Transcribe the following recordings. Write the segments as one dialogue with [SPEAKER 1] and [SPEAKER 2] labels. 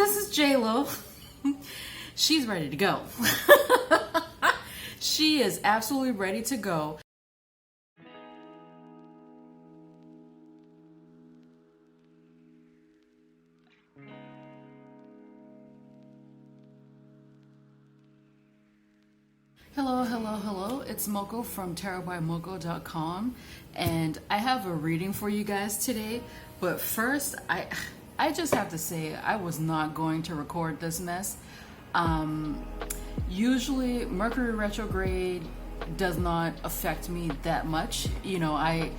[SPEAKER 1] This is Jlo. She's ready to go. She is absolutely ready to go. Hello. It's Moko from tarotbymoko.com, and I have a reading for you guys today. But first, I just have to say I was not going to record this mess. Usually Mercury retrograde does not affect me that much. You know, I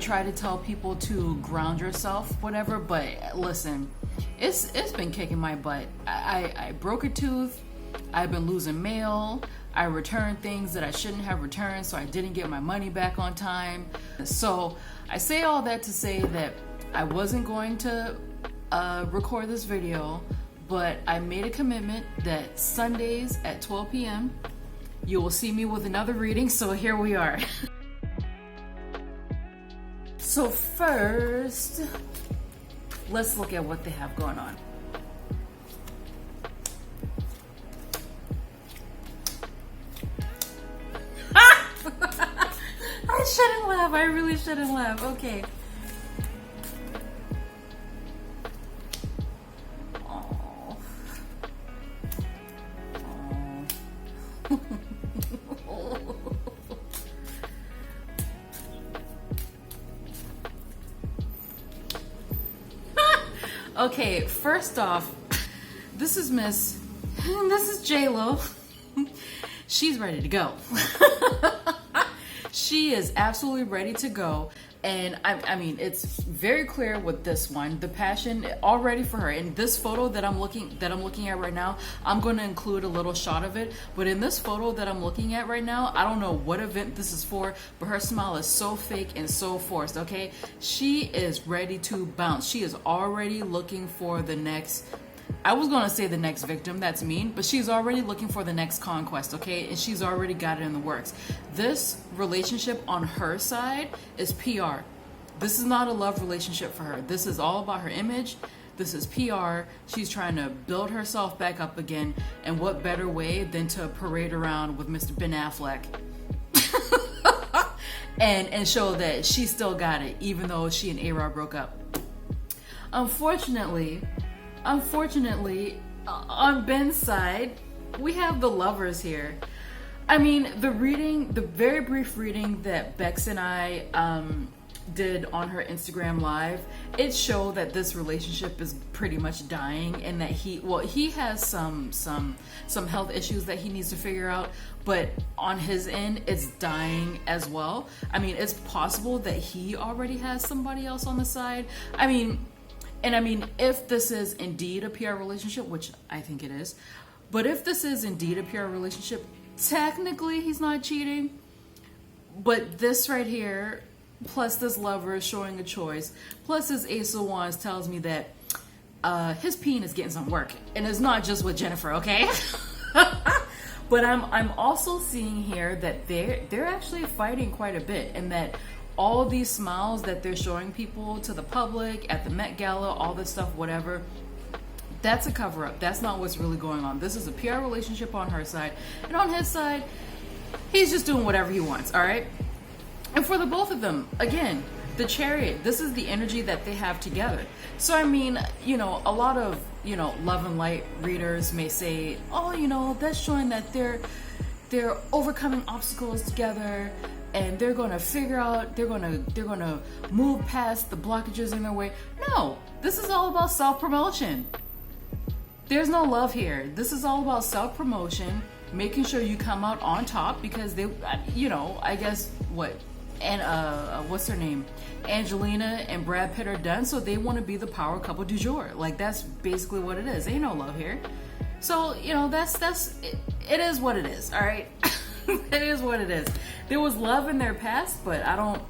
[SPEAKER 1] try to tell people to ground yourself, whatever, but listen, it's been kicking my butt. I broke a tooth. I've been losing mail. I returned things that I shouldn't have returned, so I didn't get my money back on time. So I say all that to say that I wasn't going to record this video, but I made a commitment that Sundays at 12 p.m. you will see me with another reading, so here we are. So first, let's look at what they have going on. I shouldn't laugh. I really shouldn't laugh. Okay. Oh. Okay, first off, this is Jlo. She's ready to go. She is absolutely ready to go, and I mean, it's very clear with this one, the passion already for her. In this photo that I'm looking at right now, I'm going to include a little shot of it, but in this photo that I'm looking at right now, I don't know what event this is for, but her smile is so fake and so forced. Okay, she is ready to bounce. She is already looking for the next, I was going to say the next victim, that's mean, but she's already looking for the next conquest, okay? And she's already got it in the works. This relationship on her side is PR. This is not a love relationship for her. This is all about her image. This is PR. She's trying to build herself back up again. And what better way than to parade around with Mr. Ben Affleck and show that she still got it, even though she and A-Rod broke up. Unfortunately, on Ben's side, we have the lovers here. I mean, the very brief reading that Bex and I did on her Instagram live, it showed that this relationship is pretty much dying, and that he has some health issues that he needs to figure out, but on his end, it's dying as well. I mean, it's possible that he already has somebody else on the side. I mean, if this is indeed a PR relationship, which I think it is, but if this is indeed a PR relationship, technically he's not cheating. But this right here, plus this lover is showing a choice, plus his Ace of Wands tells me that his peen is getting some work, and it's not just with Jennifer, okay? But I'm also seeing here that they're actually fighting quite a bit, and that all these smiles that they're showing people to the public at the Met Gala, all this stuff, whatever, that's a cover-up. That's not what's really going on. This is a PR relationship on her side, and on his side, he's just doing whatever he wants, all right? And for the both of them, again, the Chariot, this is the energy that they have together. So I mean, you know, a lot of, you know, love and light readers may say, oh, you know, that's showing that they're overcoming obstacles together, and they're going to figure out, they're going to move past the blockages in their way. No, this is all about self-promotion. There's no love here. This is all about self-promotion, making sure you come out on top, because they, you know, I guess what's her name? Angelina and Brad Pitt are done, so they want to be the power couple du jour. Like, that's basically what it is. Ain't no love here. So, you know, it is what it is, all right? It is what it is. There was love in their past, but I don't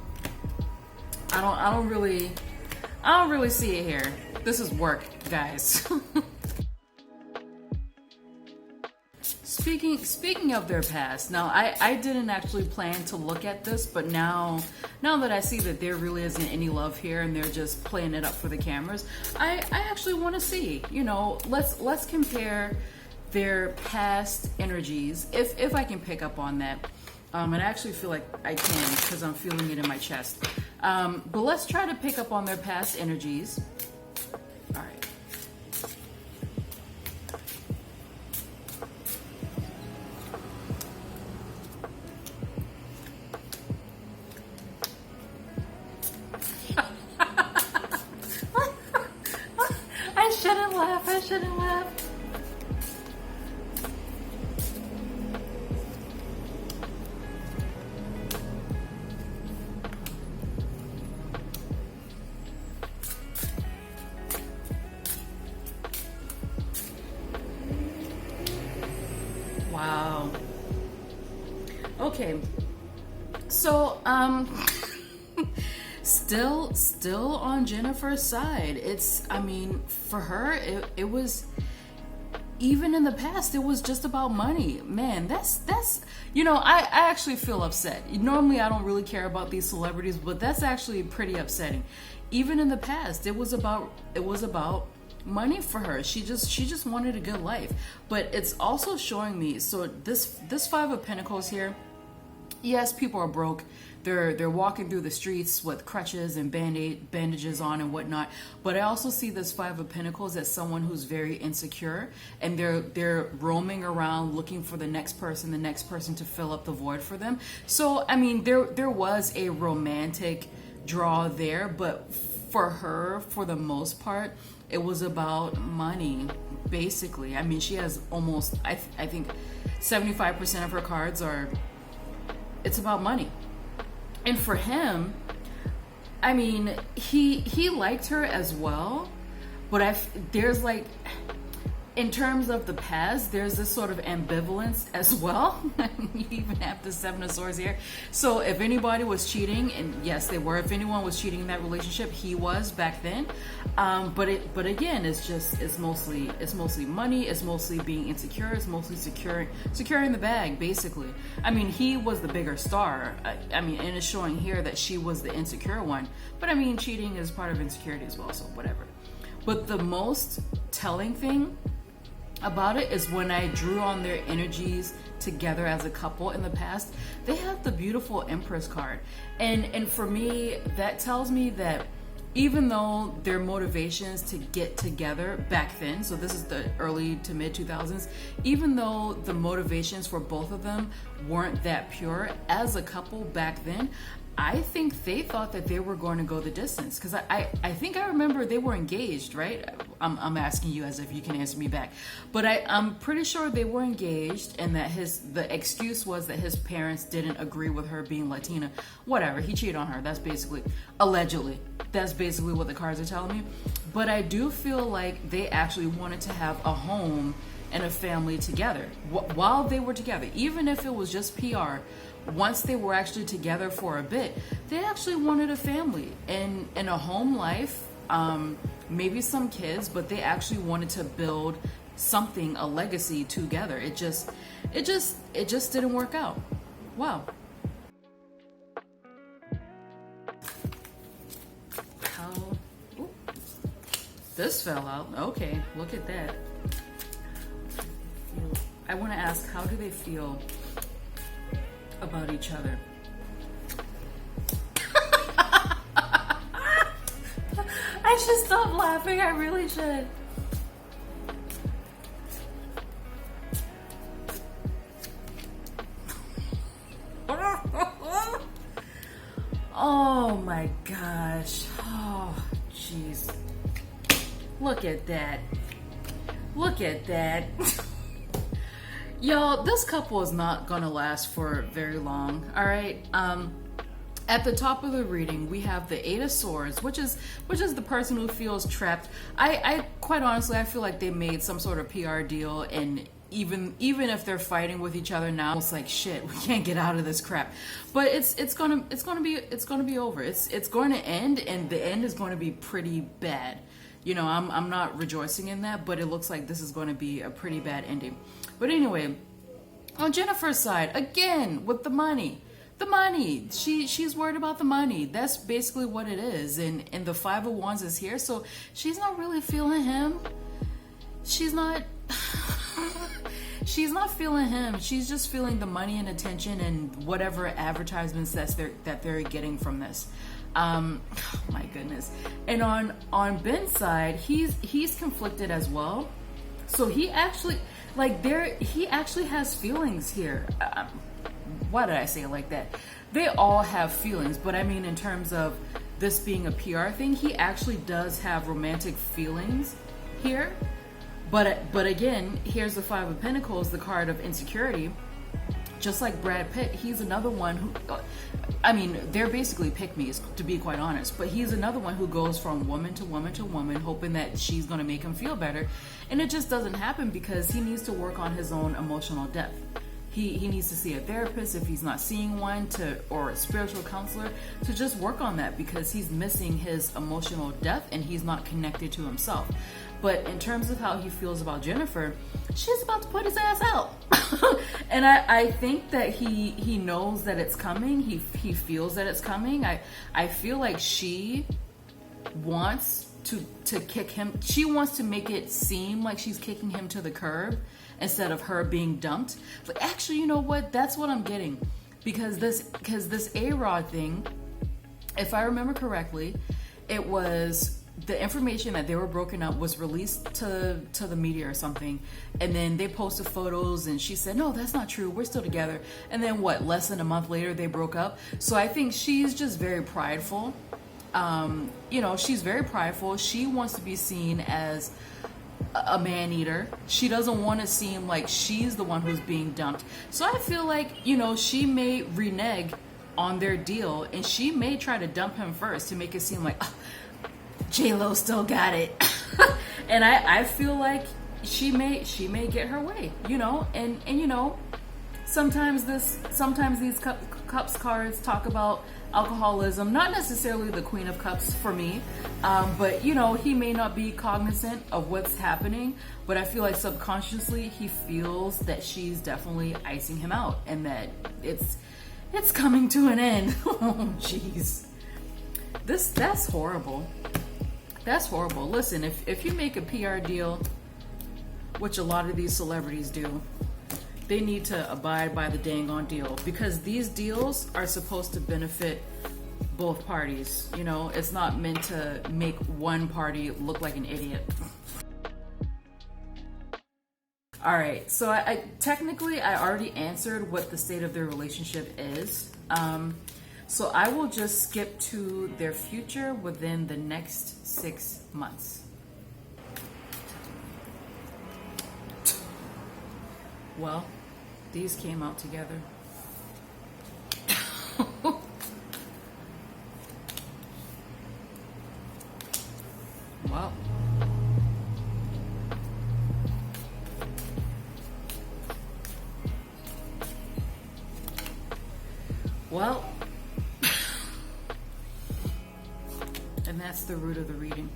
[SPEAKER 1] really see it here. This is work, guys. speaking of their past, now I didn't actually plan to look at this, but now that I see that there really isn't any love here and they're just playing it up for the cameras, I actually want to see, you know, let's compare their past energies, if I can pick up on that. And I actually feel like I can because I'm feeling it in my chest. But let's try to pick up on their past energies. All right. I shouldn't laugh. I shouldn't laugh. Wow. Okay. So, still on Jennifer's side. It's, I mean, for her, it was, even in the past, it was just about money. Man, that's, you know, I actually feel upset. Normally, I don't really care about these celebrities, but that's actually pretty upsetting. Even in the past, it was about money for her. She just wanted a good life. But it's also showing me, so this Five of Pentacles here, yes, people are broke. They're walking through the streets with crutches and bandages on and whatnot. But I also see this Five of Pentacles as someone who's very insecure, and they're roaming around looking for the next person to fill up the void for them. So I mean, there was a romantic draw there, but for her, for the most part, it was about money, basically. I mean, she has almost, I think 75% of her cards it's about money. And for him, I mean, he liked her as well, but there's like, in terms of the past, there's this sort of ambivalence as well. You even have the Seven of Swords here. So if anybody was cheating, and yes, they were. If anyone was cheating in that relationship, he was back then. But again, it's mostly money. It's mostly being insecure. It's mostly securing the bag, basically. I mean, he was the bigger star. I mean, and it's showing here that she was the insecure one. But I mean, cheating is part of insecurity as well. So whatever. But the most telling thing about it is when I drew on their energies together as a couple in the past, they have the beautiful Empress card. And for me, that tells me that even though their motivations to get together back then, so this is the early to mid 2000s, even though the motivations for both of them weren't that pure as a couple back then, I think they thought that they were going to go the distance, because I think I remember they were engaged, right? I'm asking you as if you can answer me back, but I'm pretty sure they were engaged, and that the excuse was that his parents didn't agree with her being Latina. Whatever, he cheated on her. That's basically, allegedly, that's basically what the cards are telling me. But I do feel like they actually wanted to have a home and a family together while they were together, even if it was just PR. Once they were actually together for a bit, they actually wanted a family and a home life, maybe some kids, but they actually wanted to build something, a legacy together. It just didn't work out. Wow. Ooh, this fell out. Okay, look at that. I want to ask, how do they feel about each other? I should stop laughing. I really should. Oh my gosh. Oh, jeez. Look at that. Look at that. Y'all, this couple is not gonna last for very long, all right? At the top of the reading, we have the Eight of Swords, which is the person who feels trapped. I quite honestly, I feel like they made some sort of PR deal, and even if they're fighting with each other now, it's like, shit, we can't get out of this crap. But it's gonna be over. It's going to end, and the end is going to be pretty bad. You know, I'm not rejoicing in that, but it looks like this is going to be a pretty bad ending. But anyway, On Jennifer's side, again, with the money. The money. She's worried about the money. That's basically what it is. And the Five of Wands is here, so she's not really feeling him. She's not she's not feeling him. She's just feeling the money and attention and whatever advertisements that they're getting from this. Oh my goodness. And on Ben's side, he's conflicted as well. So he actually has feelings here. Why did I say it like that? They all have feelings, but I mean in terms of this being a PR thing, he actually does have romantic feelings here. But again, here's the Five of Pentacles, the card of insecurity. Just like Brad Pitt, he's another one who, I mean, they're basically pick-me's, to be quite honest, but he's another one who goes from woman to woman to woman, hoping that she's going to make him feel better. And it just doesn't happen because he needs to work on his own emotional depth. He needs to see a therapist if he's not seeing one, or a spiritual counselor, to just work on that because he's missing his emotional depth and he's not connected to himself. But in terms of how he feels about Jennifer, she's about to put his ass out. And I think that he knows that it's coming. He feels that it's coming. I feel like she wants to kick him. She wants to make it seem like she's kicking him to the curb instead of her being dumped. But actually, you know what? That's what I'm getting. Because this A-Rod thing, if I remember correctly, it was the information that they were broken up was released to the media or something, and then they posted photos and she said, no, that's not true, we're still together. And then less than a month later they broke up. So I think she's just very prideful. She's very prideful. She wants to be seen as a man-eater. She doesn't want to seem like she's the one who's being dumped. So I feel like, she may renege on their deal and she may try to dump him first to make it seem like, oh, J-Lo still got it. And I feel like she may get her way, and sometimes these cups cards talk about alcoholism, not necessarily the Queen of Cups for me, but he may not be cognizant of what's happening, but I feel like subconsciously he feels that she's definitely icing him out and that it's coming to an end. Oh jeez, that's horrible. That's horrible. Listen, if you make a PR deal, which a lot of these celebrities do, they need to abide by the dang on deal, because these deals are supposed to benefit both parties. It's not meant to make one party look like an idiot. All right, so I technically already answered what the state of their relationship is. So I will just skip to their future within the next 6 months. Well, these came out together. Well. Well. And that's the root of the reading.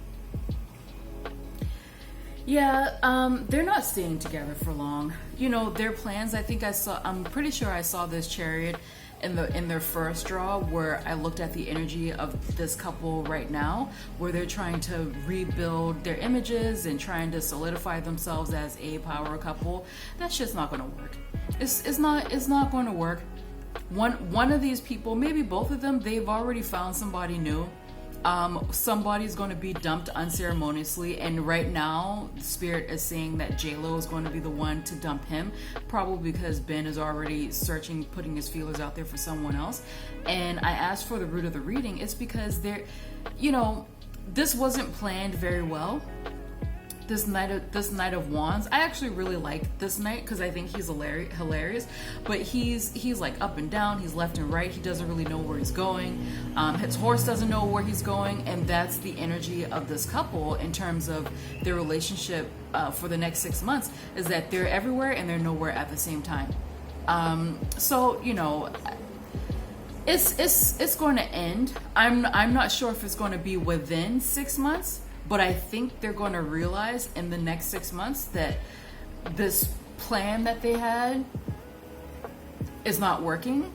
[SPEAKER 1] Yeah, they're not staying together for long. Their plans, I'm pretty sure I saw this Chariot in their first draw, where I looked at the energy of this couple right now, where they're trying to rebuild their images and trying to solidify themselves as a power couple. That shit's not gonna work. It's not going to work. One of these people, maybe both of them, they've already found somebody new. Somebody's going to be dumped unceremoniously, and right now Spirit is saying that J-Lo is going to be the one to dump him, probably because Ben is already searching, putting his feelers out there for someone else. And I asked for the root of the reading. It's because this wasn't planned very well. This Knight of Wands, I actually really like this Knight because I think he's hilarious, but he's like up and down, he's left and right, he doesn't really know where he's going, his horse doesn't know where he's going, and that's the energy of this couple in terms of their relationship for the next 6 months, is that they're everywhere and they're nowhere at the same time. So it's going to end. I'm not sure if it's going to be within 6 months, but I think they're going to realize in the next 6 months that this plan that they had is not working,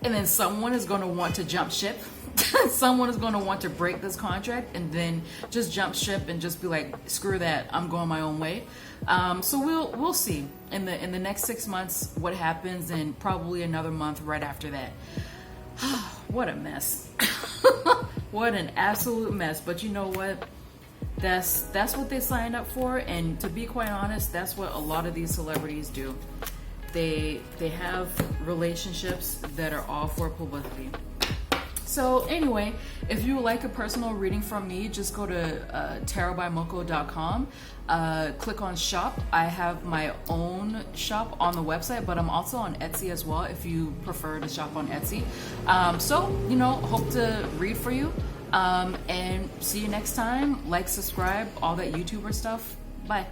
[SPEAKER 1] and then someone is going to want to jump ship. Someone is going to want to break this contract and then just jump ship and just be like, screw that, I'm going my own way. So we'll see in the next 6 months what happens, and probably another month right after that. What a mess. What an absolute mess. But you know what? That's what they signed up for, and to be quite honest, that's what a lot of these celebrities do. They have relationships that are all for publicity. So anyway, if you would like a personal reading from me, just go to tarotbymoko.com, click on shop. I have my own shop on the website, but I'm also on Etsy as well if you prefer to shop on Etsy. So, you know, hope to read for you, and see you next time. Like, subscribe, all that YouTuber stuff. Bye.